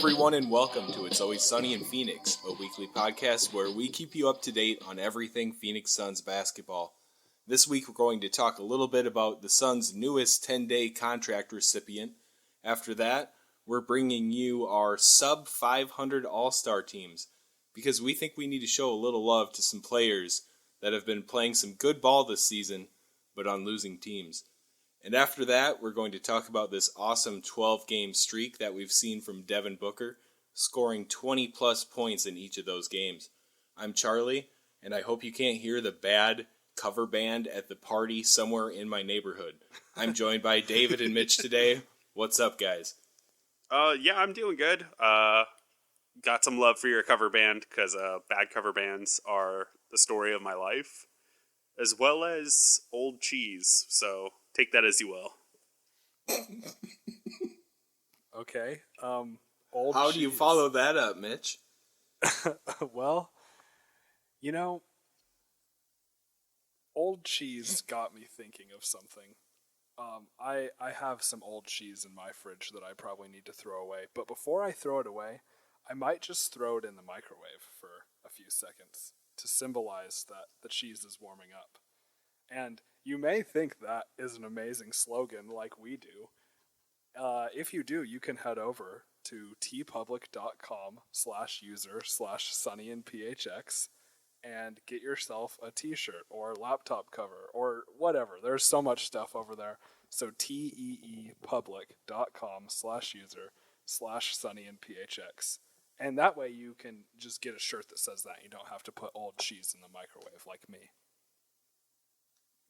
everyone, and welcome to It's Always Sunny in Phoenix, a weekly podcast where we keep you up to date on everything Phoenix Suns basketball. This week we're going to talk a little bit about the Suns' newest 10-day contract recipient. After that, we're bringing you our sub-500 All-Star teams, because we think we need to show a little love to some players that have been playing some good ball this season, but on losing teams. And after that, we're going to talk about this awesome 12-game streak that we've seen from Devin Booker, scoring 20-plus points in each of those games. I'm Charlie, and I hope you can't hear the bad cover band at the party somewhere in my neighborhood. I'm joined by David and Mitch today. What's up, guys? Yeah, I'm doing good. Got some love for your cover band, because bad cover bands are the story of my life, as well as old cheese, so take that as you will. Okay. How do you follow that up, Mitch? Well, old cheese got me thinking of something. I have some old cheese in my fridge that I probably need to throw away. But before I throw it away, I might just throw it in the microwave for a few seconds to symbolize that the cheese is warming up. And you may think that is an amazing slogan like we do. If you do, you can head over to tpublic.com/user/sunnyandphx and get yourself a t-shirt or laptop cover or whatever. There's so much stuff over there. So teepublic.com/user/sunnyandphx. And that way you can just get a shirt that says that. You don't have to put old cheese in the microwave like me.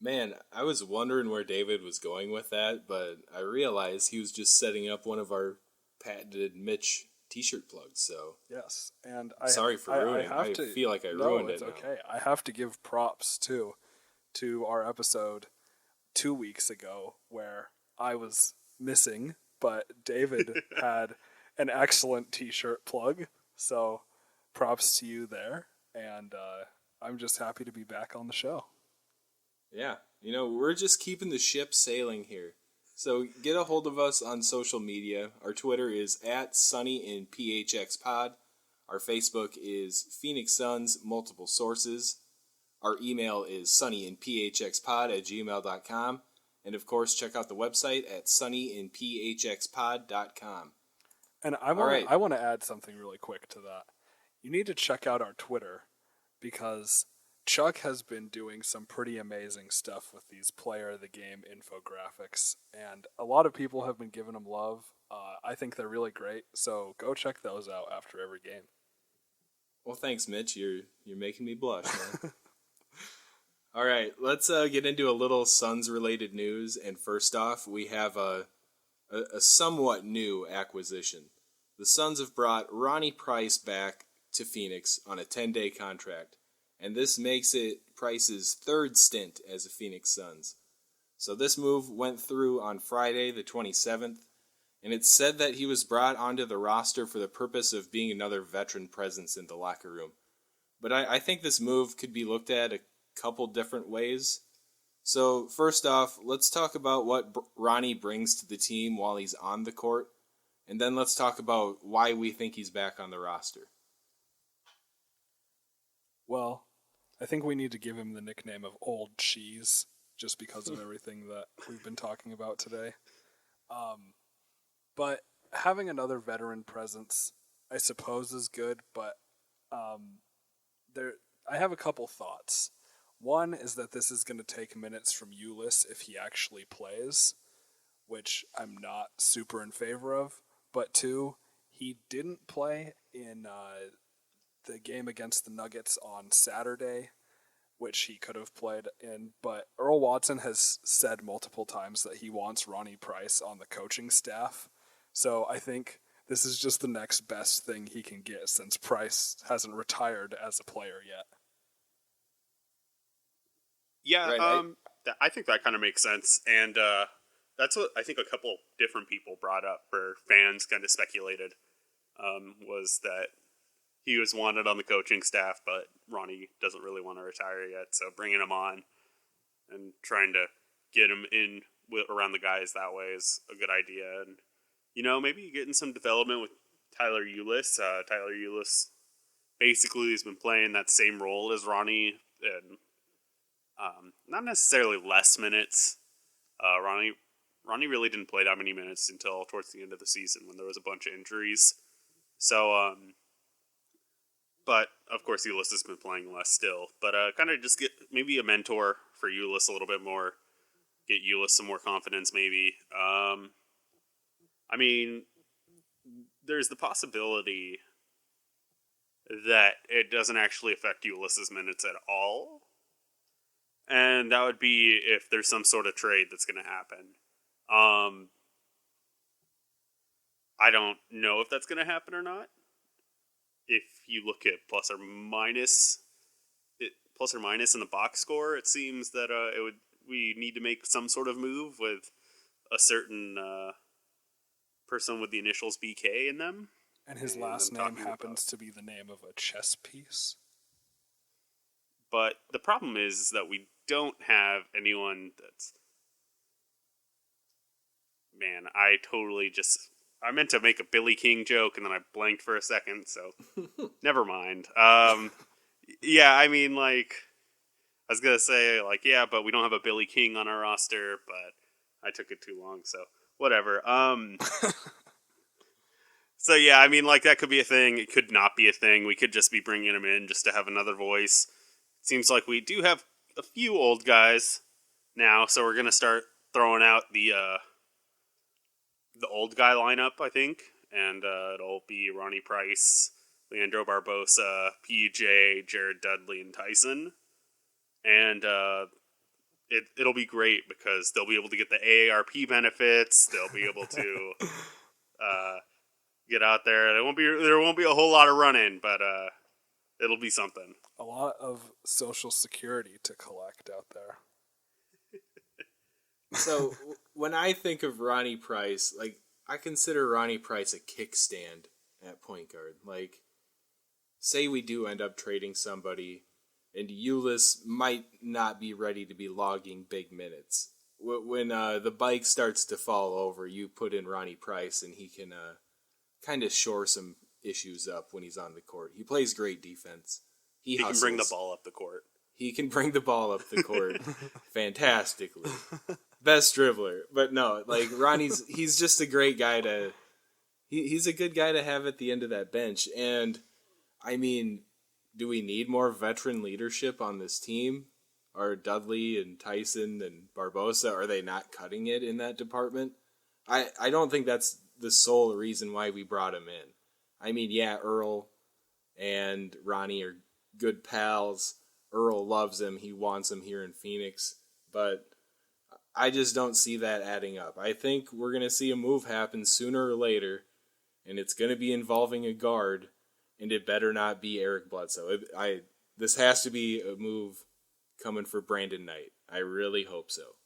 Man, I was wondering where David was going with that, but I realized he was just setting up one of our patented Mitch t-shirt plugs, so... Yes, and Sorry for ruining. I feel like I ruined it now. It's okay. I have to give props, too, to our episode 2 weeks ago, where I was missing, but David had an excellent t-shirt plug, so props to you there, and I'm just happy to be back on the show. Yeah, we're just keeping the ship sailing here. So get a hold of us on social media. Our Twitter is @SunnyInPHXPod. Our Facebook is Phoenix Suns Multiple Sources. Our email is sunnyinphxpod@gmail.com. And of course, check out the website at sunnyinphxpod.com. And I want to add something really quick to that. You need to check out our Twitter, because Chuck has been doing some pretty amazing stuff with these player of the game infographics, and a lot of people have been giving them love. I think they're really great, so go check those out after every game. Well, thanks, Mitch. You're making me blush, man. All right, let's get into a little Suns-related news, and first off, we have a somewhat new acquisition. The Suns have brought Ronnie Price back to Phoenix on a 10-day contract. And this makes it Price's third stint as a Phoenix Suns. So this move went through on Friday the 27th, and it's said that he was brought onto the roster for the purpose of being another veteran presence in the locker room. But I think this move could be looked at a couple different ways. So first off, let's talk about what Ronnie brings to the team while he's on the court, and then let's talk about why we think he's back on the roster. Well, I think we need to give him the nickname of Old Cheese, just because of everything that we've been talking about today. But having another veteran presence, I suppose, is good, but I have a couple thoughts. One is that this is going to take minutes from Ulis if he actually plays, which I'm not super in favor of. But two, he didn't play in the game against the Nuggets on Saturday, which he could have played in, but Earl Watson has said multiple times that he wants Ronnie Price on the coaching staff, so I think this is just the next best thing he can get, since Price hasn't retired as a player yet. Yeah, right, I think that kind of makes sense, and that's what I think a couple different people brought up, or fans kind of speculated, was that he was wanted on the coaching staff, but Ronnie doesn't really want to retire yet. So bringing him on and trying to get him in around the guys that way is a good idea. And, maybe getting some development with Tyler Ulis. Tyler Ulis basically has been playing that same role as Ronnie, and not necessarily less minutes. Ronnie really didn't play that many minutes until towards the end of the season when there was a bunch of injuries. So, but of course Ulis has been playing less still. But kind of just get maybe a mentor for Ulis a little bit more. Get Ulis some more confidence, maybe. I mean, there's the possibility that it doesn't actually affect Ulis's minutes at all. And that would be if there's some sort of trade that's going to happen. I don't know if that's going to happen or not. If you look at plus or minus in the box score, it seems that we need to make some sort of move with a certain person with the initials BK in them. And his last name happens to be the name of a chess piece. But the problem is that we don't have anyone that's... Man, I meant to make a Billy King joke, and then I blanked for a second, so never mind. Yeah, I mean, like, I was going to say, like, yeah, but we don't have a Billy King on our roster, but I took it too long, so whatever. So, yeah, I mean, like, that could be a thing. It could not be a thing. We could just be bringing him in just to have another voice. It seems like we do have a few old guys now, so we're going to start throwing out the old guy lineup, I think. And it'll be Ronnie Price, Leandro Barbosa, PJ, Jared Dudley, and Tyson. And it'll be great because they'll be able to get the AARP benefits. They'll be able to... get out there. There won't be a whole lot of running, but it'll be something. A lot of Social Security to collect out there. So when I think of Ronnie Price, like, I consider Ronnie Price a kickstand at point guard. Like, say we do end up trading somebody, and Ulis might not be ready to be logging big minutes. When the bike starts to fall over, you put in Ronnie Price, and he can kind of shore some issues up when he's on the court. He plays great defense. He can bring the ball up the court. He can bring the ball up the court fantastically. Best dribbler. But no, like, he's just a great guy he's a good guy to have at the end of that bench. And, I mean, do we need more veteran leadership on this team? Are Dudley and Tyson and Barbosa, are they not cutting it in that department? I don't think that's the sole reason why we brought him in. I mean, yeah, Earl and Ronnie are good pals. Earl loves him. He wants him here in Phoenix. But I just don't see that adding up. I think we're going to see a move happen sooner or later, and it's going to be involving a guard, and it better not be Eric Bledsoe. This has to be a move coming for Brandon Knight. I really hope so.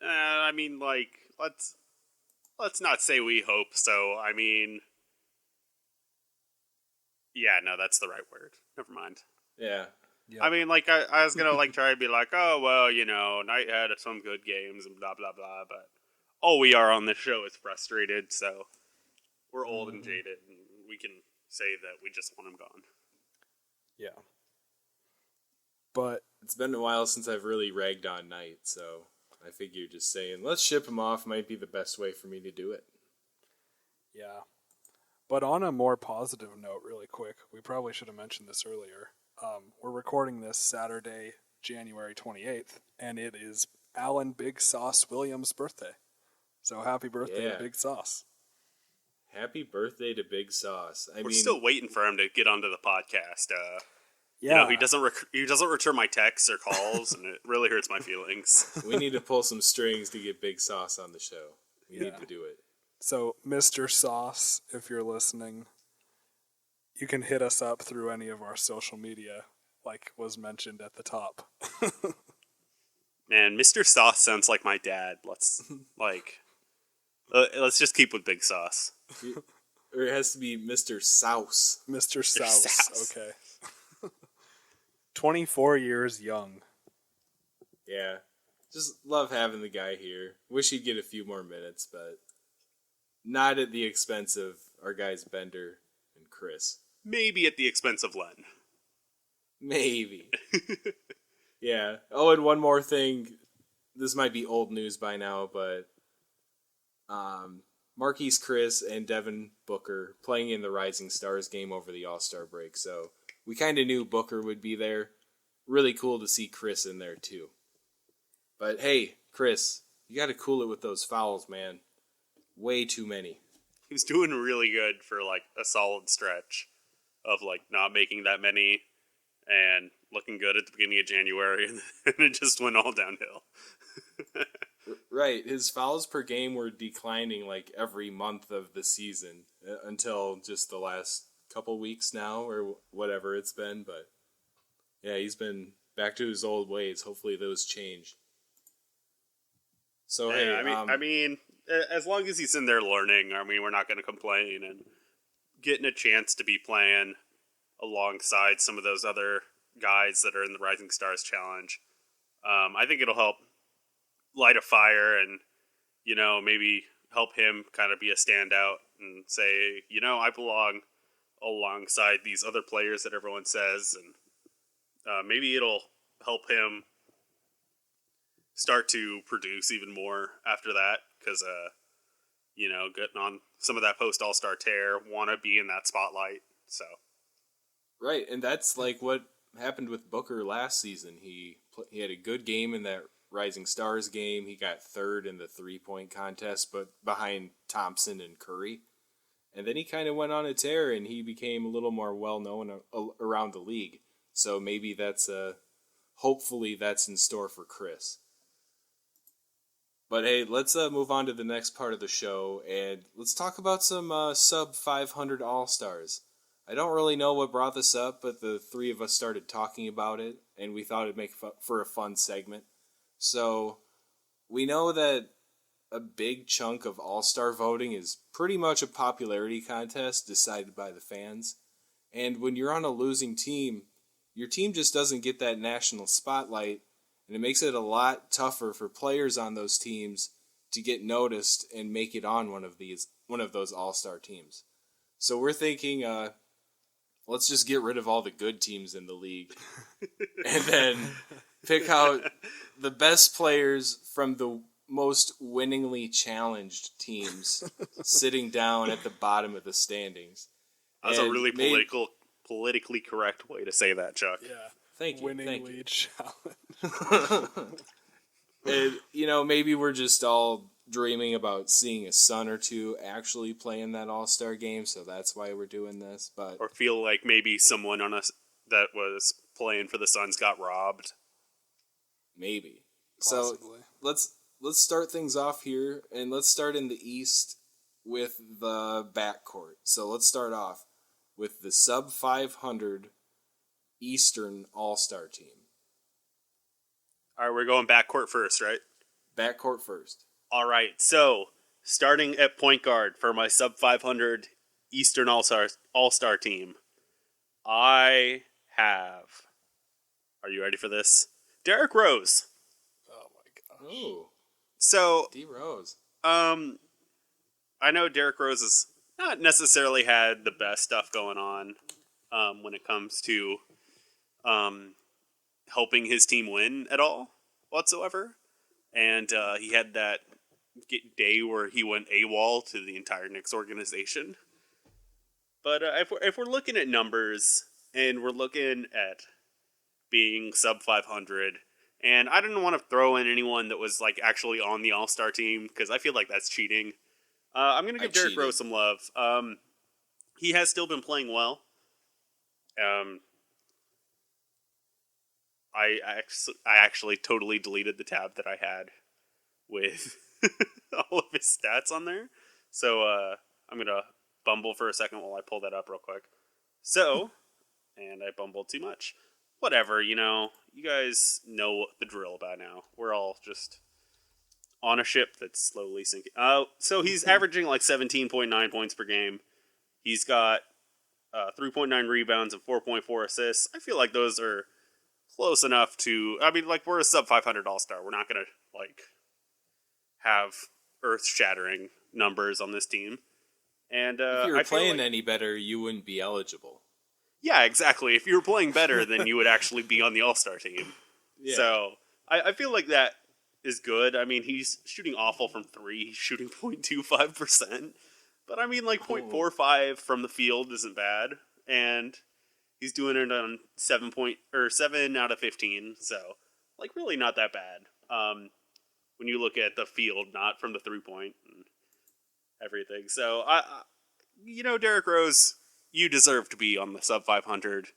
I mean, like, let's not say we hope so. I mean, yeah, no, that's the right word. Never mind. Yeah. Yep. I mean, like, I was going to, like, try to be like, oh, well, you know, Knight had some good games and blah, blah, blah, but all we are on this show is frustrated, so we're old and jaded, and we can say that we just want him gone. Yeah. But it's been a while since I've really ragged on Knight, so I figure just saying, let's ship him off might be the best way for me to do it. yeah. But on a more positive note, really quick, we probably should have mentioned this earlier. We're recording this Saturday, January 28th, and it is Alan Big Sauce Williams' birthday. So happy birthday to Big Sauce. Happy birthday to Big Sauce. We're still waiting for him to get onto the podcast. Yeah. You know, he doesn't return my texts or calls, and it really hurts my feelings. We need to pull some strings to get Big Sauce on the show. We need to do it. So, Mr. Sauce, if you're listening, you can hit us up through any of our social media, like was mentioned at the top. Man, Mr. Sauce sounds like my dad. Let's just keep with Big Sauce. Or it has to be Mr. Souse. Mr. Souse. Okay. 24 years young. Yeah. Just love having the guy here. Wish he'd get a few more minutes, but not at the expense of our guys Bender and Chris. Maybe at the expense of Len. Maybe. Yeah. Oh, and one more thing. This might be old news by now, but Marquise Chris and Devin Booker playing in the Rising Stars game over the All-Star break. So we kind of knew Booker would be there. Really cool to see Chris in there too. But hey, Chris, you got to cool it with those fouls, man. Way too many. He was doing really good for like a solid stretch of like not making that many and looking good at the beginning of January, and then it just went all downhill. Right, his fouls per game were declining like every month of the season until just the last couple weeks now or whatever it's been. But yeah, he's been back to his old ways. Hopefully those change. So yeah, hey, I mean, as long as he's in there learning, I mean, we're not going to complain, and getting a chance to be playing alongside some of those other guys that are in the Rising Stars Challenge, I think it'll help light a fire and, you know, maybe help him kind of be a standout and say, you know, I belong alongside these other players that everyone says, and maybe it'll help him start to produce even more after that, because, you know, getting on some of that post-All-Star tear, want to be in that spotlight, so. right, and that's like what happened with Booker last season. He had a good game in that Rising Stars game. He got third in the three-point contest, but behind Thompson and Curry. And then he kind of went on a tear, and he became a little more well-known around the league. So maybe hopefully that's in store for Chris. But hey, let's move on to the next part of the show, and let's talk about some sub-500 All-Stars. I don't really know what brought this up, but the three of us started talking about it, and we thought it'd make for a fun segment. So, we know that a big chunk of All-Star voting is pretty much a popularity contest decided by the fans. And when you're on a losing team, your team just doesn't get that national spotlight, and it makes it a lot tougher for players on those teams to get noticed and make it on one of those All-Star teams. So we're thinking, let's just get rid of all the good teams in the league, and then pick out the best players from the most winningly challenged teams sitting down at the bottom of the standings. That's a really politically correct way to say that, Chuck. Yeah. Thank you. Winningly challenged. And, you know, maybe we're just all dreaming about seeing a son or two actually play in that All-Star game, so that's why we're doing this. But Or feel like maybe someone on us that was playing for the Suns got robbed. maybe. Possibly. So let's start things off here, and let's start in the East with the backcourt. So let's start off with the sub-500 Eastern All-Star team. All right, we're going backcourt first, right? Backcourt first. All right, so starting at point guard for my sub-500 Eastern All-Star team, I have... Are you ready for this? Derrick Rose. Oh my gosh. Oh, So, D Rose. I know Derrick Rose has not necessarily had the best stuff going on when it comes to helping his team win at all whatsoever. And he had that day where he went AWOL to the entire Knicks organization. But if we're looking at numbers and we're looking at being sub 500, and I didn't want to throw in anyone that was like actually on the All-Star team because I feel like that's cheating. I'm going to give Derrick Rose some love. He has still been playing well. I actually totally deleted the tab that I had with all of his stats on there. So I'm going to bumble for a second while I pull that up real quick. So, and I bumbled too much. Whatever, you know, you guys know the drill by now. We're all just on a ship that's slowly sinking. So he's averaging like 17.9 points per game. He's got 3.9 rebounds and 4.4 assists. I feel like those are close enough to... I mean, like, we're a sub-500 All-Star. We're not going to, like, have earth-shattering numbers on this team. And if you were I feel playing like, any better, you wouldn't be eligible. yeah, exactly. If you were playing better, then you would actually be on the All-Star team. Yeah. So I feel like that is good. I mean, he's shooting awful from three. He's shooting 0.25%. But I mean, like 0.45 from the field isn't bad. And he's doing it on 7 out of 15. So, like, really not that bad. When you look at the field, not from the 3-point and everything. So, Derrick Rose, you deserve to be on the sub 500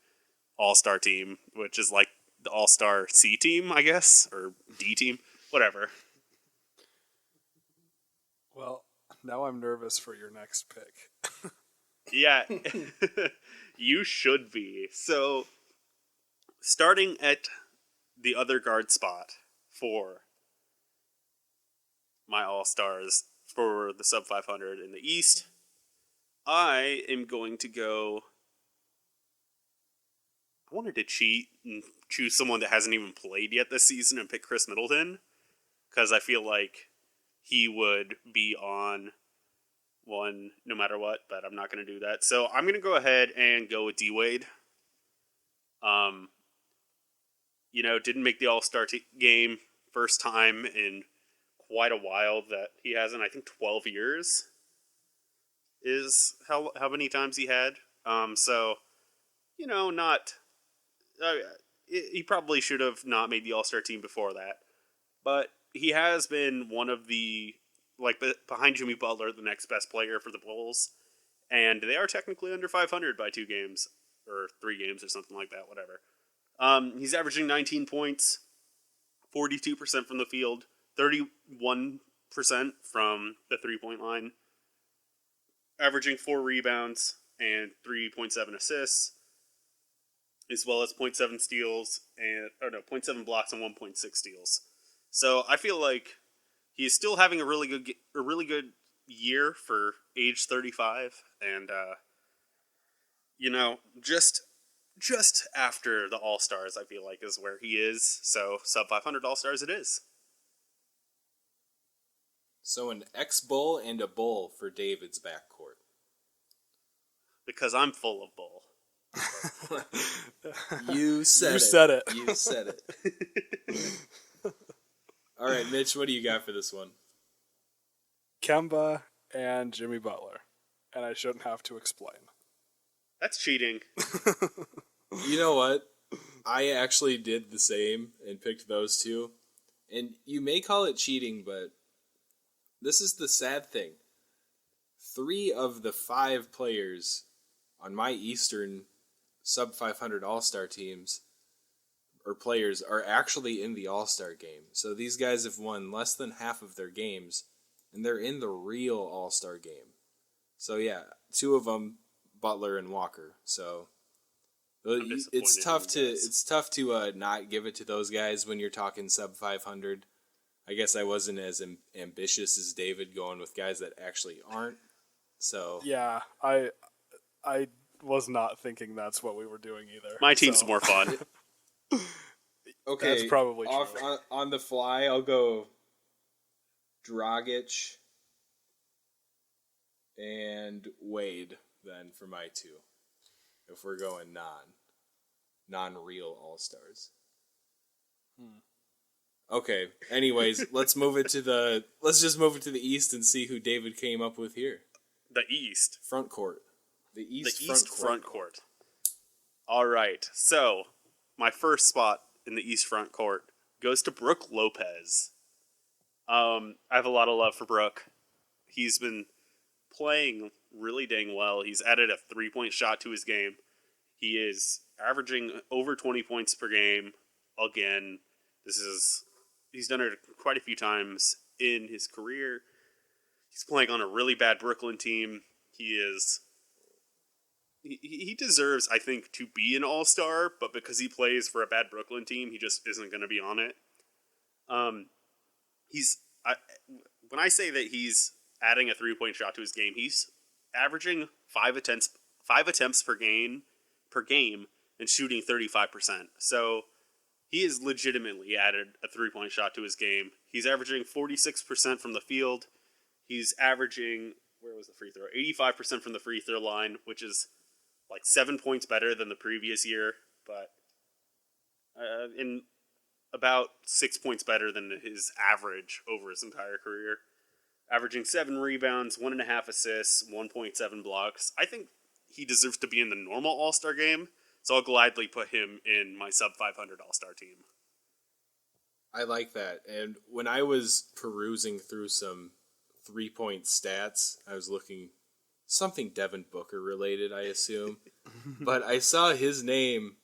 All-Star team, which is like the All-Star C team, I guess, or D team, whatever. Well, now I'm nervous for your next pick. Yeah, you should be. So, starting at the other guard spot for my All-Stars for the sub 500 in the East, I am going to go. I wanted to cheat and choose someone that hasn't even played yet this season and pick Chris Middleton, because I feel like he would be on one no matter what, but I'm not going to do that. So I'm going to go ahead and go with D-Wade. Didn't make the All-Star game first time in quite a while that he hasn't. I think 12 years is how many times he had. Not... he probably should have not made the All-Star team before that. But he has been one of the, behind Jimmy Butler, the next best player for the Bulls. And they are technically under 500 by 2 games, or 3 games, or something like that, whatever. He's averaging 19 points, 42% from the field, 31% from the 3-point line, averaging 4 rebounds and 3.7 assists, as well as 0.7 steals and 0.7 blocks and 1.6 steals. So I feel like he's still having a really good year for age 35, and just after the All-Stars, I feel like is where he is. So sub 500 All-Stars it is. So an ex-Bull and a Bull for David's backcourt. Because I'm full of bull. You said it. You said it. All right, Mitch, what do you got for this one? Kemba and Jimmy Butler. And I shouldn't have to explain. That's cheating. You know what? I actually did the same and picked those two. And you may call it cheating, but this is the sad thing. 3 of the 5 players on my Eastern sub 500 All-Star teams or players are actually in the All-Star game. So these guys have won less than half of their games, and they're in the real All-Star game. So yeah, 2 of them, Butler and Walker. So it's tough to not give it to those guys when you're talking sub 500. I guess I wasn't as ambitious as David going with guys that actually aren't. So yeah, I was not thinking that's what we were doing either. My team's more fun. Okay, that's probably true. On the fly, I'll go Dragic and Wade then for my 2. If we're going non-real All-Stars. Okay. Anyways, let's just move it to the East and see who David came up with here. The East. Front court. The East front court. All right. So, my first spot in the East front court goes to Brook Lopez. I have a lot of love for Brook. He's been playing really dang well. He's added a 3-point shot to his game. He is averaging over 20 points per game. Again, he's done it quite a few times in his career. He's playing on a really bad Brooklyn team. He deserves, I think, to be an all-star, but because he plays for a bad Brooklyn team, he just isn't going to be on it. When I say that he's adding a 3-point shot to his game, he's averaging 5 attempts per game and shooting 35%. So he has legitimately added a 3-point shot to his game. He's averaging 46% from the field. He's averaging where was the free throw? 85% from the free throw line, which is like 7 points better than the previous year, but in about 6 points better than his average over his entire career. Averaging 7 rebounds, 1.5 assists, 1.7 blocks. I think he deserves to be in the normal All-Star game, so I'll gladly put him in my sub-500 All-Star team. I like that. And when I was perusing through some 3-point stats, I was looking something Devin Booker related, I assume. But I saw his name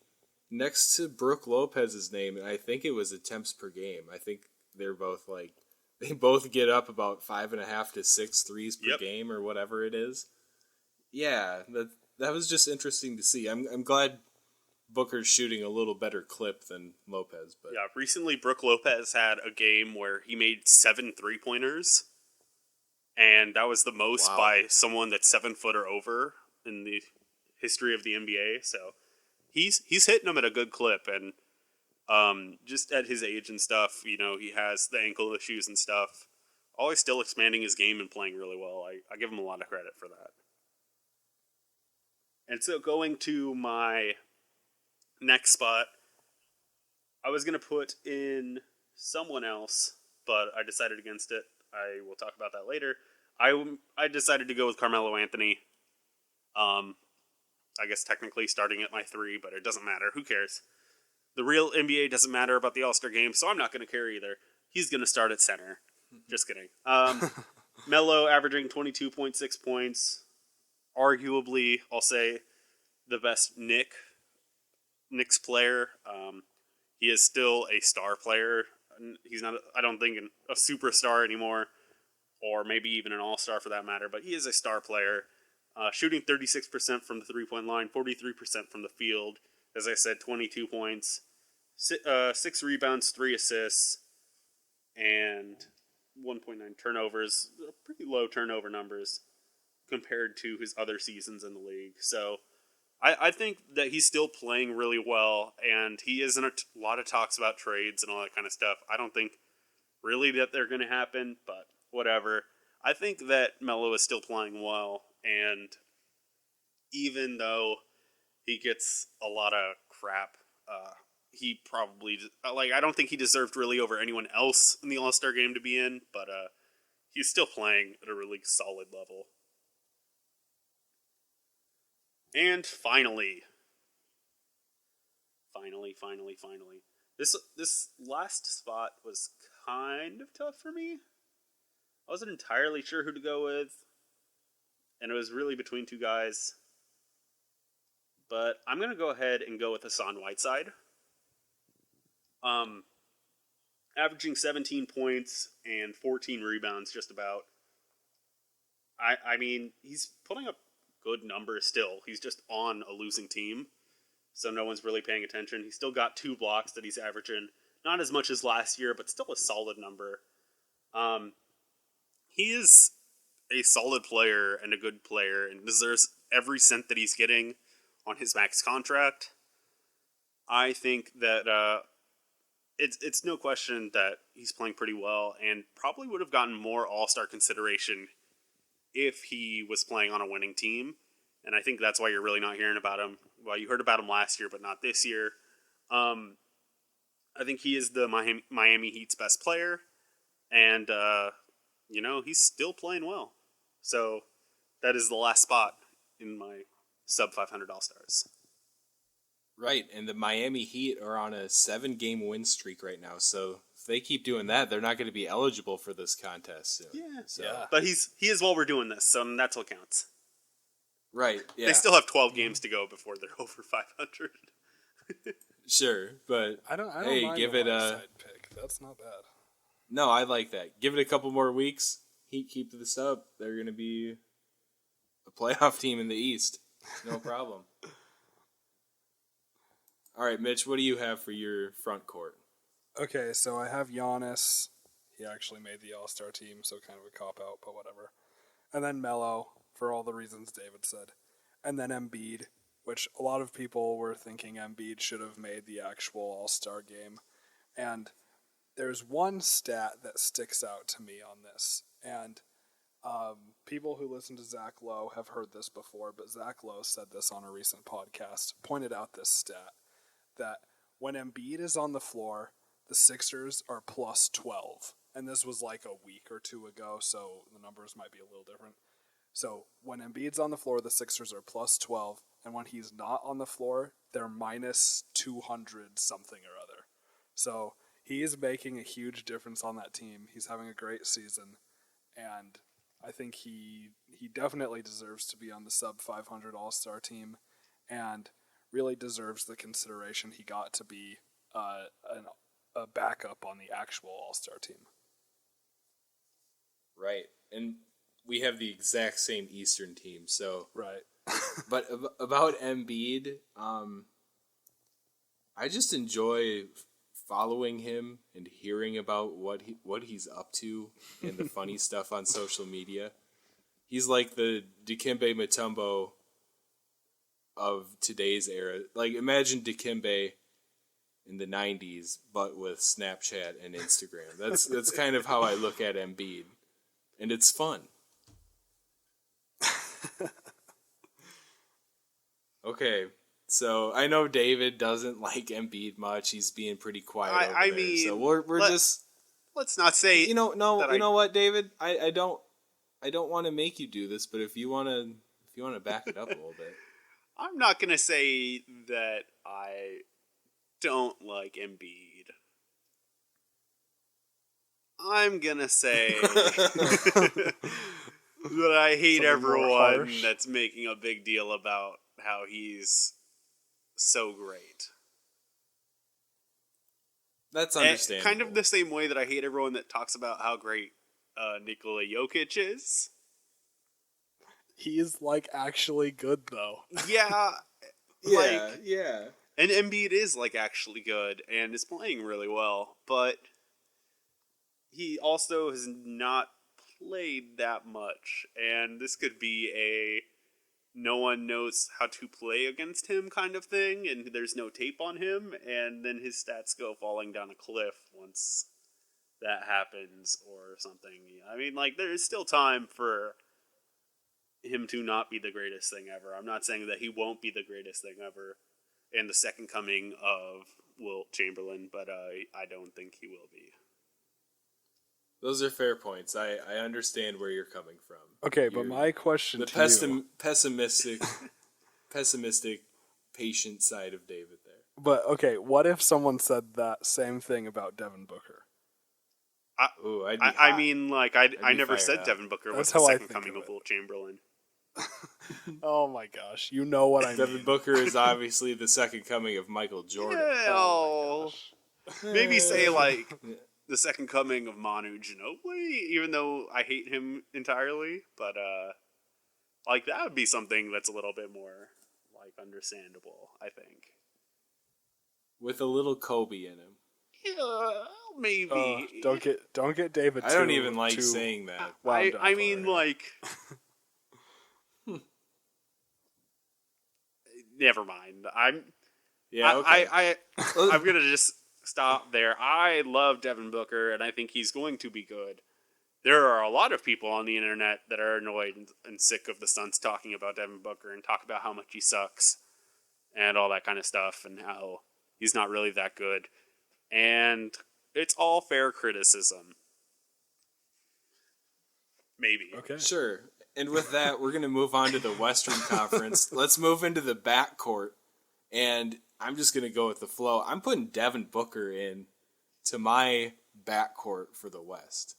next to Brook Lopez's name, and I think it was attempts per game. I think they're both like, they both get up about 5.5 to 6 threes per game or whatever it is. Yeah, that was just interesting to see. I'm glad Booker's shooting a little better clip than Lopez. But yeah, recently Brook Lopez had a game where he made 7 3-pointers, and that was the most by someone that's 7 foot or over in the history of the NBA. So he's hitting them at a good clip, and just at his age and stuff, you know, he has the ankle issues and stuff. Always still expanding his game and playing really well. I give him a lot of credit for that. And so going to my next spot, I was going to put in someone else, but I decided against it. I will talk about that later. I decided to go with Carmelo Anthony. I guess technically starting at my 3, but it doesn't matter. Who cares? The real NBA doesn't matter about the All-Star game, so I'm not going to care either. He's going to start at center. Just kidding. Melo averaging 22.6 points. Arguably, I'll say, the best Knicks player. He is still a star player. He's not, I don't think, a superstar anymore, or maybe even an all-star for that matter, but he is a star player. Shooting 36% from the three-point line, 43% from the field. As I said, 22 points, 6 rebounds, 3 assists, and 1.9 turnovers. Pretty low turnover numbers compared to his other seasons in the league. So I think that he's still playing really well, and he is in a lot of talks about trades and all that kind of stuff. I don't think really that they're going to happen, but whatever. I think that Melo is still playing well, and even though he gets a lot of crap, he probably, I don't think he deserved really over anyone else in the All-Star game to be in, but he's still playing at a really solid level. And finally, this last spot was kind of tough for me. I wasn't entirely sure who to go with, and it was really between 2 guys. But I'm going to go ahead and go with Hassan Whiteside. Averaging 17 points and 14 rebounds just about. I mean, he's putting up good numbers still. He's just on a losing team, so no one's really paying attention. He's still got 2 blocks that he's averaging. Not as much as last year, but still a solid number. He is a solid player and a good player and deserves every cent that he's getting on his max contract. I think that it's no question that he's playing pretty well and probably would have gotten more All-Star consideration if he was playing on a winning team. And I think that's why you're really not hearing about him. Well, you heard about him last year, but not this year. I think he is the Miami Heat's best player. And, he's still playing well. So that is the last spot in my sub-500 All-Stars. Right, and the Miami Heat are on a 7-game win streak right now, so if they keep doing that, they're not going to be eligible for this contest soon. Yeah. But he is while we're doing this, so that's what counts. Right, yeah. They still have 12 games to go before they're over 500. Sure, but I don't mind give a it a side pick. That's not bad. No, I like that. Give it a couple more weeks. Heat keep this up. They're going to be a playoff team in the East. No problem. All right, Mitch, what do you have for your front court? Okay, so I have Giannis. He actually made the All-Star team, so kind of a cop-out, but whatever. And then Melo, for all the reasons David said. And then Embiid, which a lot of people were thinking Embiid should have made the actual All-Star game. And there's one stat that sticks out to me on this. And People who listen to Zach Lowe have heard this before, but Zach Lowe said this on a recent podcast, pointed out this stat, that when Embiid is on the floor, the Sixers are plus 12. And this was like a week or two ago, so the numbers might be a little different. So when Embiid's on the floor, the Sixers are plus 12, and when he's not on the floor, they're minus 200 something or other. So he is making a huge difference on that team. He's having a great season, and I think he definitely deserves to be on the sub 500 All-Star team, and really deserves the consideration he got to be a backup on the actual All-Star team. Right, and we have the exact same Eastern team, so right. But about Embiid, I just enjoy following him and hearing about what he's up to and the funny stuff on social media. He's like the Dikembe Mutombo of today's era. Like, imagine Dikembe in the 90s, but with Snapchat and Instagram. That's kind of how I look at Embiid, and it's fun. Okay, so I know David doesn't like Embiid much. He's being pretty quiet over I there. mean, so we're just let's not say know what, David? I don't want to make you do this, but if you want to back it up a little bit. I'm not gonna say that I don't like Embiid. I'm gonna say that I hate everyone that's making a big deal about how he's so great. That's understandable. Kind of the same way that I hate everyone that talks about how great Nikola Jokic is. He is, like, actually good, though. Yeah. Yeah. And Embiid is, like, actually good and is playing really well, but he also has not played that much, and this could be a no one knows how to play against him kind of thing, and there's no tape on him, and then his stats go falling down a cliff once that happens or something. I mean, like, there is still time for him to not be the greatest thing ever. I'm not saying that he won't be the greatest thing ever and the second coming of Wilt Chamberlain, but I don't think he will be. Those are fair points. I understand where you're coming from. Okay, but my question to you... pessimistic, patient side of David there. But, okay, what if someone said that same thing about Devin Booker? I mean, like, I never said Devin Booker was the second coming of Wilt Chamberlain. Oh my gosh, you know what I mean. Devin Booker is obviously the second coming of Michael Jordan. Yeah, maybe say, like, the second coming of Manu Ginobili, even though I hate him entirely. But, like, that would be something that's a little bit more, like, understandable, I think. With a little Kobe in him. Yeah, maybe. Don't get David. I don't even like saying that. I mean, like, never mind. I'm gonna just stop there. I love Devin Booker, and I think he's going to be good. There are a lot of people on the internet that are annoyed and sick of the Suns talking about Devin Booker and talk about how much he sucks and all that kind of stuff and how he's not really that good. And it's all fair criticism. Maybe. Okay. Sure. And with that, we're going to move on to the Western Conference. Let's move into the backcourt. And I'm just going to go with the flow. I'm putting Devin Booker in to my backcourt for the West.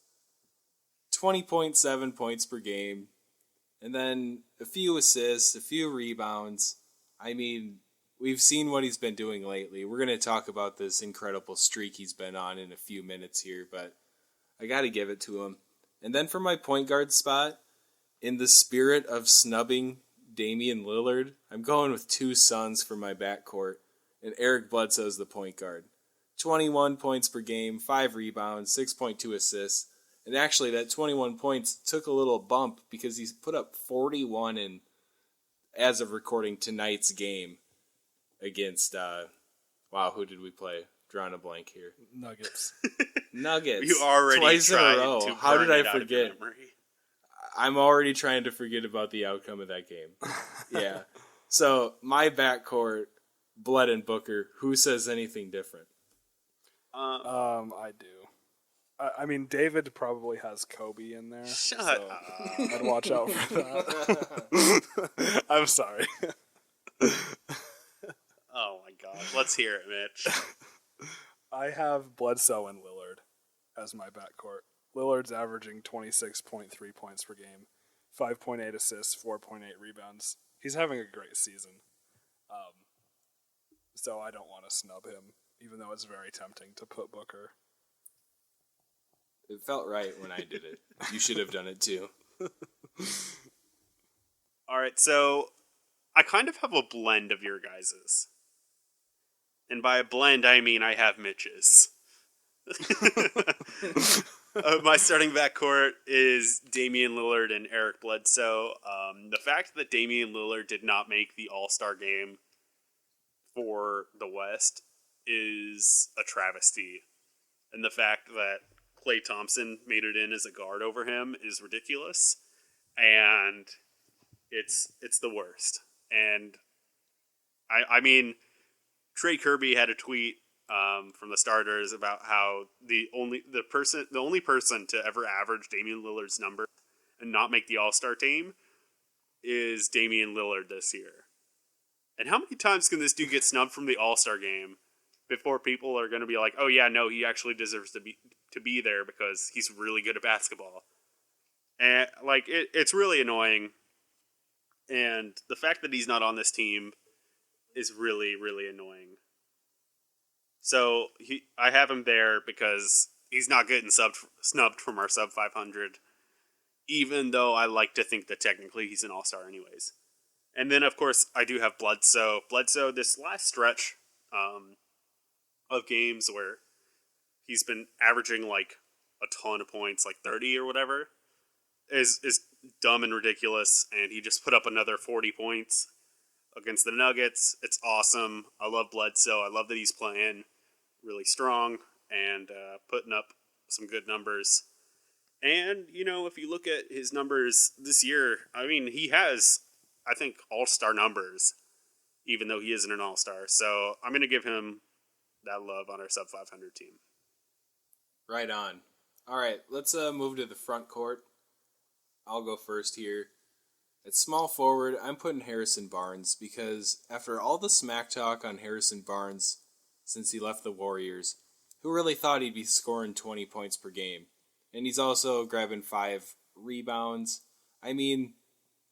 20.7 points per game. And then a few assists, a few rebounds. I mean, we've seen what he's been doing lately. We're going to talk about this incredible streak he's been on in a few minutes here, but I got to give it to him. And then for my point guard spot, in the spirit of snubbing Damian Lillard, I'm going with two Suns for my backcourt, and Eric Bledsoe's the point guard. 21 points per game, 5 rebounds, 6.2 assists. And actually, that 21 points took a little bump because he's put up 41 in, as of recording, tonight's game against, who did we play? Drawing a blank here. Nuggets. Nuggets. You already twice tried in a row. to How did I burn it out of your forget? memory. I'm already trying to forget about the outcome of that game. Yeah. So, my backcourt, Bled and Booker, who says anything different? I do. I mean, David probably has Kobe in there. Shut so up. I'd watch out for that. I'm sorry. Oh my god. Let's hear it, Mitch. I have Bledsoe and Lillard as my backcourt. Lillard's averaging 26.3 points per game, 5.8 assists, 4.8 rebounds. He's having a great season. So I don't want to snub him, even though it's very tempting to put Booker. It felt right when I did it. You should have done it too. All right, so I kind of have a blend of your guys's. And by a blend, I mean I have Mitch's. My starting backcourt is Damian Lillard and Eric Bledsoe. The fact that Damian Lillard did not make the All-Star game for the West is a travesty. And the fact that Klay Thompson made it in as a guard over him is ridiculous. And it's the worst. And I mean, Trey Kirby had a tweet from the starters about how the only person to ever average Damian Lillard's number and not make the All-Star team is Damian Lillard this year. And how many times can this dude get snubbed from the All-Star game before people are going to be like, "Oh yeah, no, he actually deserves to be there because he's really good at basketball." And like it's really annoying. And the fact that he's not on this team is really, really annoying. So I have him there because he's not getting snubbed from our sub 500, even though I like to think that technically he's an all-star anyways. And then, of course, I do have Bledsoe. Bledsoe, this last stretch of games where he's been averaging like a ton of points, like 30 or whatever, is dumb and ridiculous. And he just put up another 40 points against the Nuggets. It's awesome. I love Bledsoe. I love that he's playing really strong and putting up some good numbers. And, you know, if you look at his numbers this year, I mean, he has, I think, all-star numbers, even though he isn't an all-star. So I'm going to give him that love on our sub 500 team. Right on. All right, let's move to the front court. I'll go first here. At small forward, I'm putting Harrison Barnes because after all the smack talk on Harrison Barnes since he left the Warriors, who really thought he'd be scoring 20 points per game? And he's also grabbing 5 rebounds. I mean,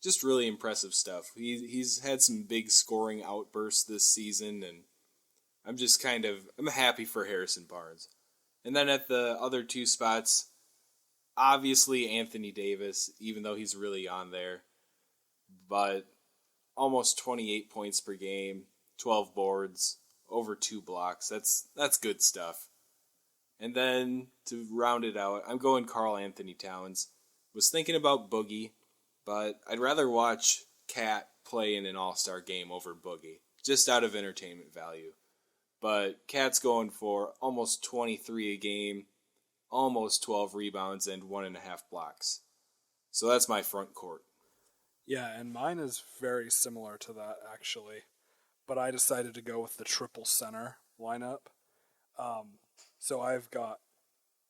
just really impressive stuff. He's had some big scoring outbursts this season, and I'm happy for Harrison Barnes. And then at the other two spots, obviously Anthony Davis, even though he's really on there. But almost 28 points per game, 12 boards, over 2 blocks. That's good stuff. And then to round it out, I'm going Karl Anthony Towns. Was thinking about Boogie, but I'd rather watch Cat play in an all-star game over Boogie, just out of entertainment value. But Cat's going for almost 23 a game, almost 12 rebounds, and 1.5 blocks. So that's my front court. Yeah, and mine is very similar to that, actually. But I decided to go with the triple center lineup. So I've got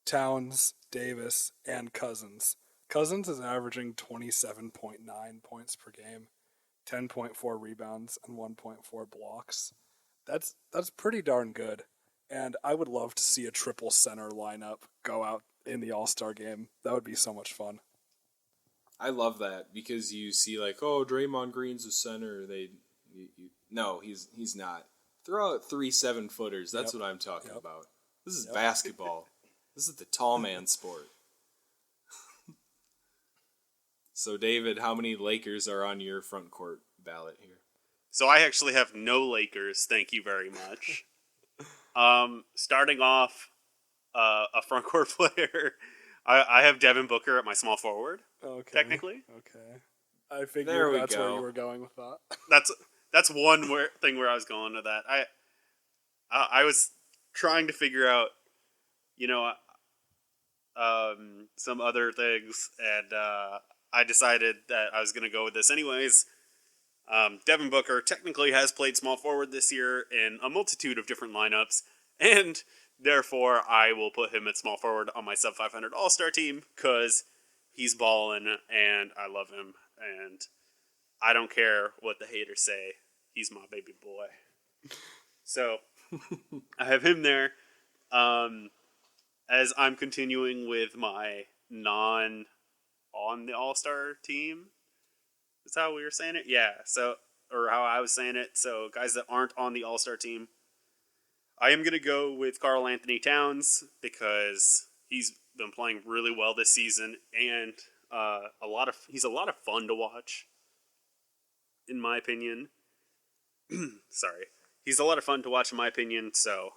Towns, Davis, and Cousins. Cousins is averaging 27.9 points per game, 10.4 rebounds, and 1.4 blocks. That's pretty darn good. And I would love to see a triple center lineup go out in the All-Star game. That would be so much fun. I love that because you see like, oh, Draymond Green's a center. No, he's not. Throw out 3 7-footers. That's what I'm talking about. This is basketball. This is the tall man sport. So, David, how many Lakers are on your front court ballot here? So I actually have no Lakers. Thank you very much. Starting off, a front court player. I have Devin Booker at my small forward. Okay. Technically. Okay. I figured that's where you were going with that. That's one thing where I was going with that. I was trying to figure out, you know, some other things, and I decided that I was going to go with this anyways. Devin Booker technically has played small forward this year in a multitude of different lineups, and therefore I will put him at small forward on my sub 500 All-Star team because he's balling and I love him, and I don't care what the haters say. He's my baby boy. So I have him there. As I'm continuing with my non on the All-Star team. Is that how we were saying it? Yeah. So, or how I was saying it. So, guys that aren't on the All-Star team, I am going to go with Karl Anthony Towns because he's been playing really well this season, and he's a lot of fun to watch, in my opinion. Sorry. He's a lot of fun to watch, in my opinion, so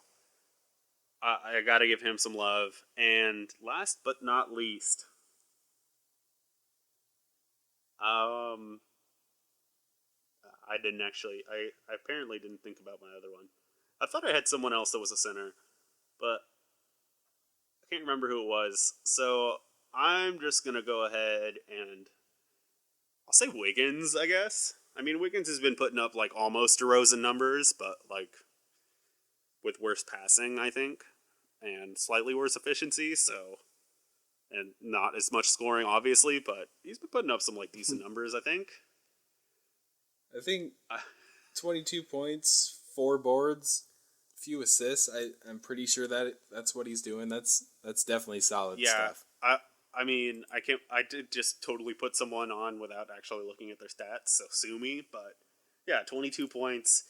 I got to give him some love. And last but not least, I didn't actually. I apparently didn't think about my other one. I thought I had someone else that was a center, but I can't remember who it was. So I'm just gonna go ahead and I'll say Wiggins. I guess. I mean, Wiggins has been putting up like almost DeRozan numbers, but like with worse passing, I think, and slightly worse efficiency. So. And not as much scoring, obviously, but he's been putting up some like decent numbers, I think. I think 22 points, 4 boards, few assists. I'm pretty sure that's what he's doing. That's definitely solid stuff. I mean, I did just totally put someone on without actually looking at their stats, so sue me. But yeah, 22 points,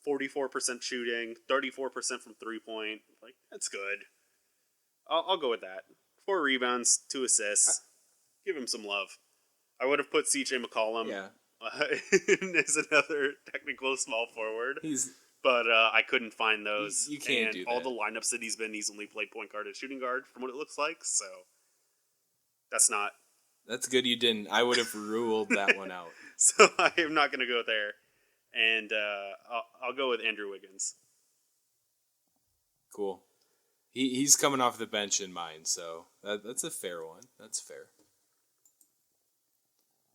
44% shooting, 34% from 3-point. Like, that's good. I'll go with that. 4 rebounds, 2 assists. Give him some love. I would have put CJ McCollum as another technical small forward. But I couldn't find those. You can't do that. All the lineups that he's only played point guard and shooting guard from what it looks like. So that's not. That's good you didn't. I would have ruled that one out. So I am not going to go there. And I'll go with Andrew Wiggins. Cool. He's coming off the bench in mine, so that's a fair one. That's fair.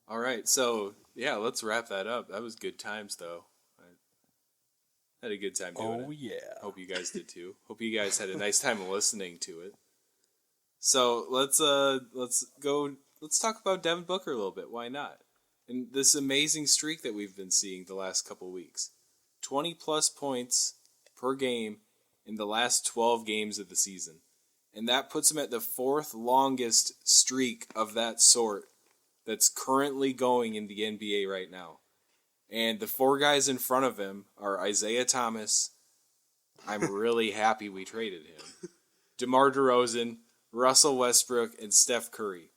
All right, so yeah, let's wrap that up. That was good times, though. I had a good time doing it. Oh yeah. Hope you guys did too. Hope you guys had a nice time listening to it. So let's go. Let's talk about Devin Booker a little bit. Why not? And this amazing streak that we've been seeing the last couple weeks, 20+ points per game in the last 12 games of the season. And that puts him at the 4th longest streak of that sort that's currently going in the NBA right now. And the 4 guys in front of him are Isaiah Thomas. I'm really happy we traded him. DeMar DeRozan, Russell Westbrook, and Steph Curry.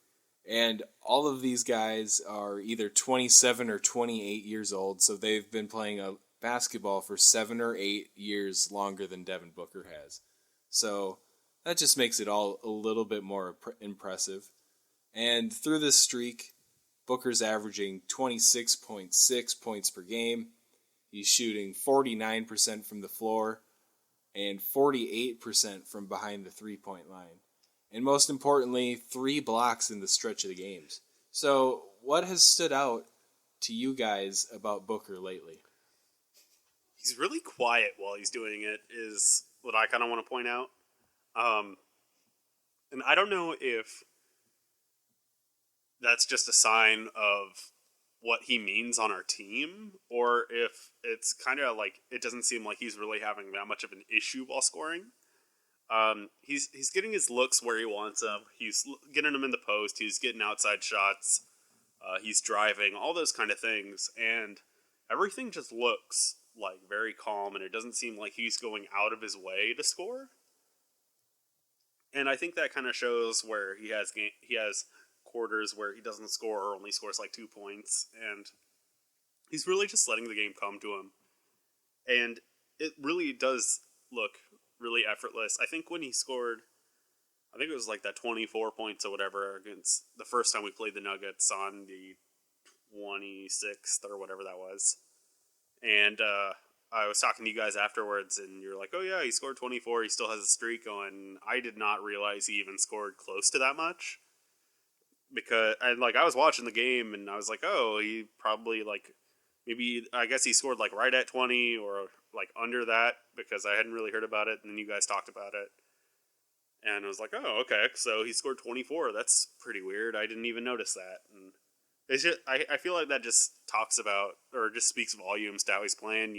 And all of these guys are either 27 or 28 years old, so they've been playing basketball for 7 or 8 years longer than Devin Booker has. So that just makes it all a little bit more impressive. And through this streak, Booker's averaging 26.6 points per game. He's shooting 49% from the floor and 48% from behind the 3-point line. And most importantly, 3 blocks in the stretch of the games. So what has stood out to you guys about Booker lately? He's really quiet while he's doing it, is what I kind of want to point out. And I don't know if that's just a sign of what he means on our team, or if it's kind of like it doesn't seem like he's really having that much of an issue while scoring. He's getting his looks where he wants them. He's getting them in the post. He's getting outside shots. He's driving, all those kind of things, and everything just looks like very calm, and it doesn't seem like he's going out of his way to score. And I think that kind of shows where he has quarters where he doesn't score or only scores like 2 points, and he's really just letting the game come to him. And it really does look really effortless. I think when he scored, I think it was like that 24 points or whatever against the first time we played the Nuggets on the 26th or whatever that was. And I was talking to you guys afterwards, and you're like, oh yeah, he scored 24, he still has a streak going. I did not realize he even scored close to that much. because I was watching the game and I was like, oh, he probably maybe I guess he scored right at 20 or under that because I hadn't really heard about it, and then you guys talked about it. And I was like, oh, okay, so he scored 24. That's pretty weird. I didn't even notice that. And it's just, I feel like that just talks about, or just speaks volumes to how he's playing,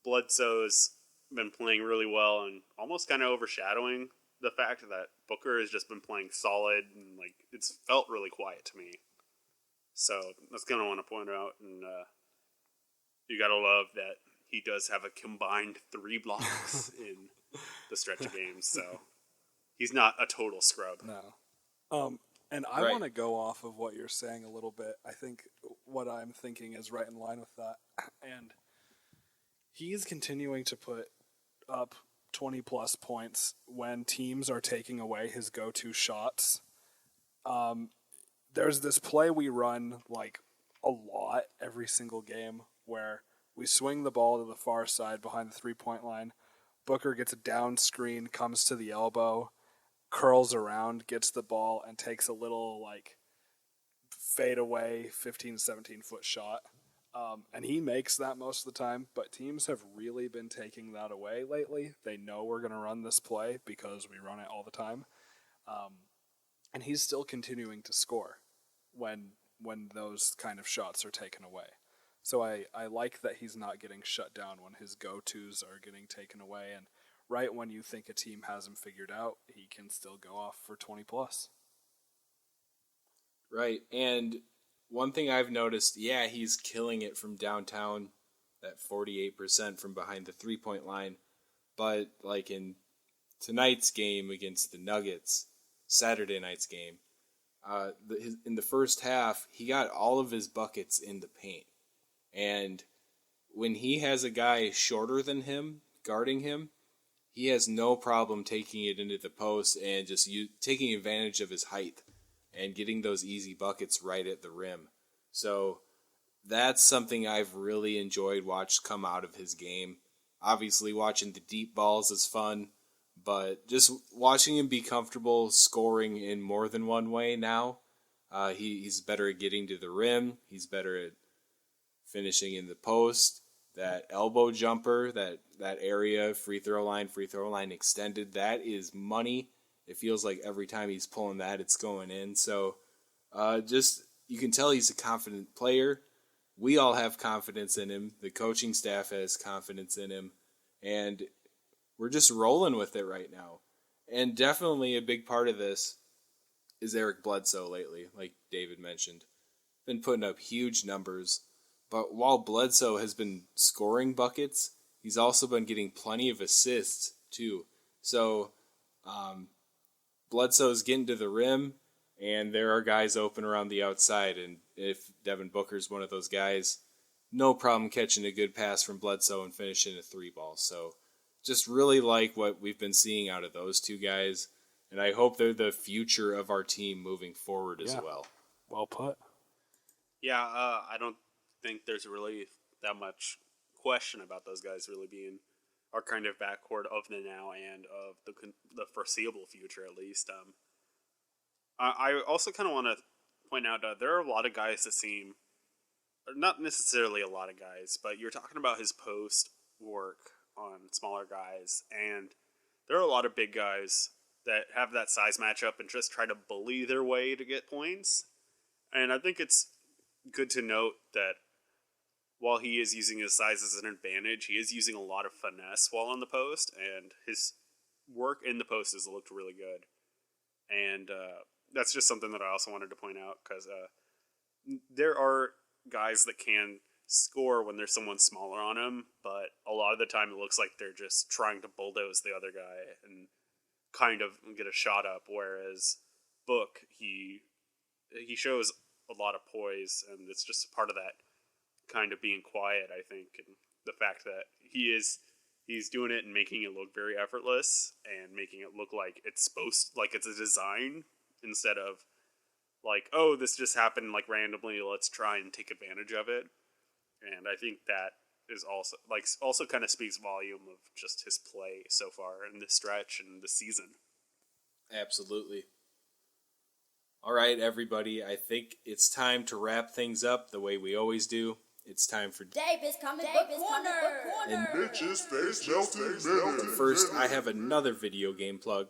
Bledsoe's been playing really well and almost kind of overshadowing the fact that Booker has just been playing solid, and it's felt really quiet to me. So that's going to want to point out, and you got to love that he does have a combined 3 blocks in the stretch of games, so he's not a total scrub. No. And I want to go off of what you're saying a little bit. I think what I'm thinking is right in line with that. And he's continuing to put up 20-plus points when teams are taking away his go-to shots. There's this play we run, a lot every single game where we swing the ball to the far side behind the three-point line. Booker gets a down screen, comes to the elbow, curls around, gets the ball, and takes a little, fade away 15, 17-foot shot. And he makes that most of the time, but teams have really been taking that away lately. They know we're going to run this play because we run it all the time. And he's still continuing to score when those kind of shots are taken away. So I like that he's not getting shut down when his go-tos are getting taken away. And right when you think a team has him figured out, he can still go off for 20-plus. Right, and one thing I've noticed, he's killing it from downtown, that 48% from behind the three-point line. But, in tonight's game against the Nuggets, Saturday night's game, in the first half, he got all of his buckets in the paint. And when he has a guy shorter than him guarding him, he has no problem taking it into the post and just taking advantage of his height and getting those easy buckets right at the rim. So that's something I've really enjoyed watched come out of his game. Obviously, watching the deep balls is fun, but just watching him be comfortable scoring in more than one way now. He's better at getting to the rim. He's better at finishing in the post. That elbow jumper, that area, free throw line extended, that is money. It feels like every time he's pulling that, it's going in. So you can tell he's a confident player. We all have confidence in him. The coaching staff has confidence in him. And we're just rolling with it right now. And definitely a big part of this is Eric Bledsoe lately, like David mentioned. Been putting up huge numbers. But while Bledsoe has been scoring buckets, he's also been getting plenty of assists, too. So Bledsoe's getting to the rim, and there are guys open around the outside. And if Devin Booker's one of those guys, no problem catching a good pass from Bledsoe and finishing a 3-ball. So just really like what we've been seeing out of those two guys. And I hope they're the future of our team moving forward as well. Well put. Yeah, I don't think there's really that much question about those guys really being our kind of backcourt of the now and of the foreseeable future, at least. I also kind of want to point out there are a lot of guys that seem, not necessarily a lot of guys, but you're talking about his post work on smaller guys, and there are a lot of big guys that have that size matchup and just try to bully their way to get points. And I think it's good to note that while he is using his size as an advantage, he is using a lot of finesse while on the post, and his work in the post has looked really good. And that's just something that I also wanted to point out, because there are guys that can score when there's someone smaller on him, but a lot of the time it looks like they're just trying to bulldoze the other guy and kind of get a shot up, whereas Book, he shows a lot of poise, and it's just part of that kind of being quiet, I think, and the fact that he's doing it and making it look very effortless and making it look like it's a design instead of oh, this just happened randomly, let's try and take advantage of it. And I think that is also kind of speaks volume of just his play so far in this stretch and this season. Absolutely. All right, everybody. I think it's time to wrap things up the way we always do. It's time for Davis Comic Book Corner. And Mitch's face melting minute. first, I have another video game plug.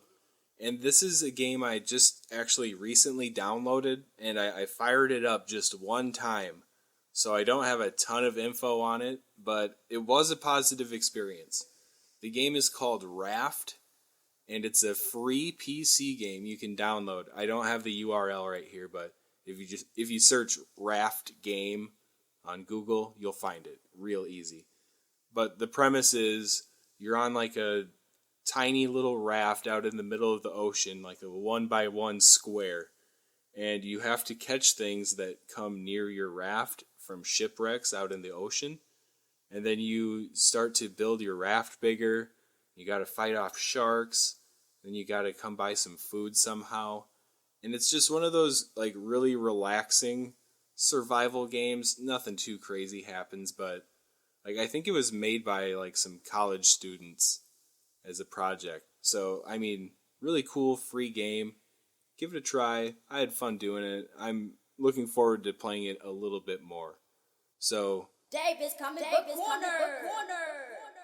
And this is a game I just actually recently downloaded, and I fired it up just one time. So I don't have a ton of info on it, but it was a positive experience. The game is called Raft, and it's a free PC game you can download. I don't have the URL right here, but if you search Raft game on Google, you'll find it real easy. But the premise is you're on like a tiny little raft out in the middle of the ocean, like a 1x1 square, and you have to catch things that come near your raft from shipwrecks out in the ocean. And then you start to build your raft bigger. You got to fight off sharks. Then you got to come by some food somehow. And it's just one of those like really relaxing survival games. Nothing too crazy happens, but like I think it was made by like some college students as a project. So, I mean, really cool free game. Give it a try. I had fun doing it. I'm looking forward to playing it a little bit more. So, Davis Comic Book Corner.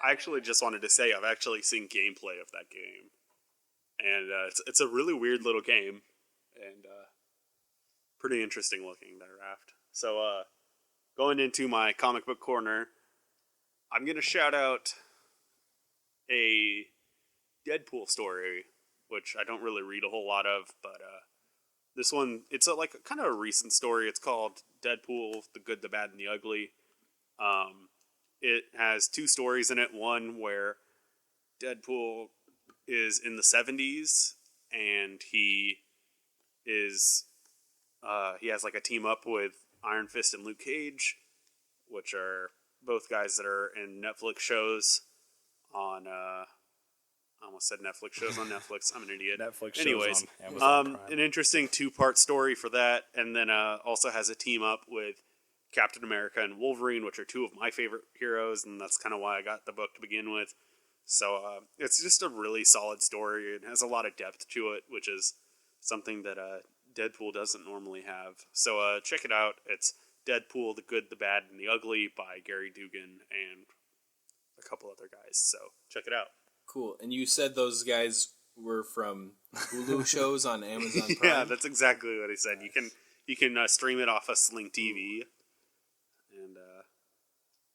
I actually just wanted to say I've actually seen gameplay of that game. And it's a really weird little game. And pretty interesting looking, that raft. So, going into my comic book corner, I'm going to shout out a Deadpool story, which I don't really read a whole lot of, but this one, it's like kind of a recent story. It's called Deadpool, The Good, the Bad, and the Ugly. It has two stories in it. One where Deadpool is in the 70s, and he has like a team up with Iron Fist and Luke Cage, which are both guys that are in Netflix shows on I almost said Netflix shows on Netflix. I'm an idiot. Netflix shows Anyways, on Amazon Prime. an interesting 2-part story for that, and then also has a team up with Captain America and Wolverine, which are two of my favorite heroes, and that's kind of why I got the book to begin with. So it's just a really solid story. It has a lot of depth to it, which is something that Deadpool doesn't normally have. So check it out. It's Deadpool, The Good, the Bad, and the Ugly by Gary Dugan and a couple other guys. So check it out. cool. And you said those guys were from Hulu shows on Amazon Prime? Yeah, that's exactly what he said. You can stream it off of Sling TV. And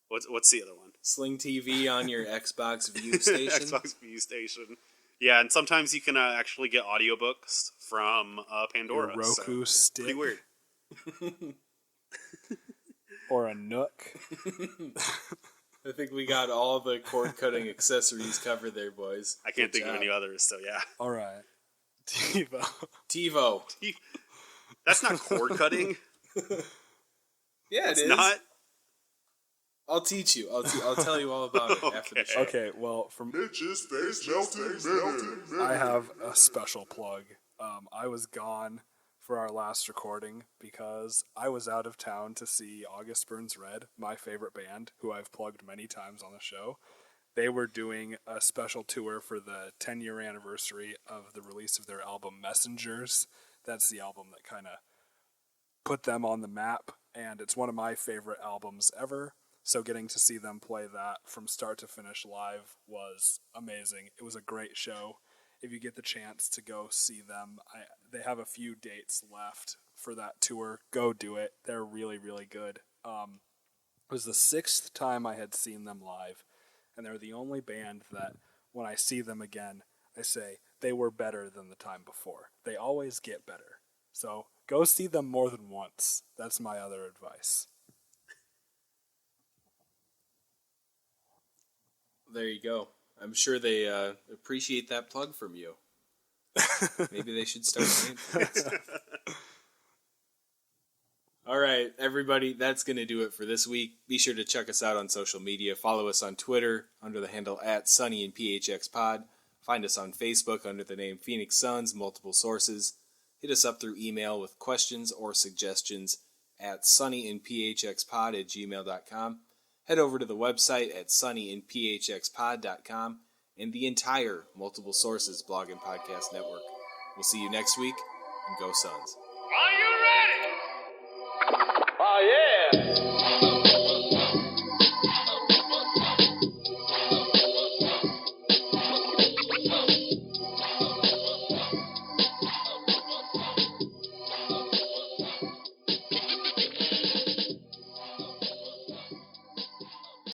what's the other one? Sling TV on your Xbox View Station? Xbox View Station. Yeah, and sometimes you can actually get audiobooks from Pandora. Your Roku stick. Pretty weird. Or a Nook. I think we got all the cord-cutting accessories covered there, boys. I can't Good think of job. any others, so yeah. All right. TiVo. TiVo. That's not cord cutting. Yeah, It's it is. not. I'll teach you. I'll tell you all about it after the show. Okay, well, from Mitch's face melting minute. I have a special plug. I was gone for our last recording because I was out of town to see August Burns Red, my favorite band, who I've plugged many times on the show. They were doing a special tour for the 10-year anniversary of the release of their album Messengers. That's the album that kind of put them on the map, and it's one of my favorite albums ever. So getting to see them play that from start to finish live was amazing. It was a great show. If you get the chance to go see them, they have a few dates left for that tour. Go do it. They're really, really good. It was the 6th time I had seen them live, and they're the only band that when I see them again, I say they were better than the time before. They always get better. So go see them more than once. That's my other advice. There you go. I'm sure they appreciate that plug from you. Maybe they should start saying that. All right, everybody, that's going to do it for this week. Be sure to check us out on social media. Follow us on Twitter under the handle @SunnyandPHXPod. Find us on Facebook under the name Phoenix Suns, multiple sources. Hit us up through email with questions or suggestions at sunnyandphxpod@gmail.com. Head over to the website at sunnyandphxpod.com and the entire Multiple Sources blog and podcast network. We'll see you next week, and go Suns.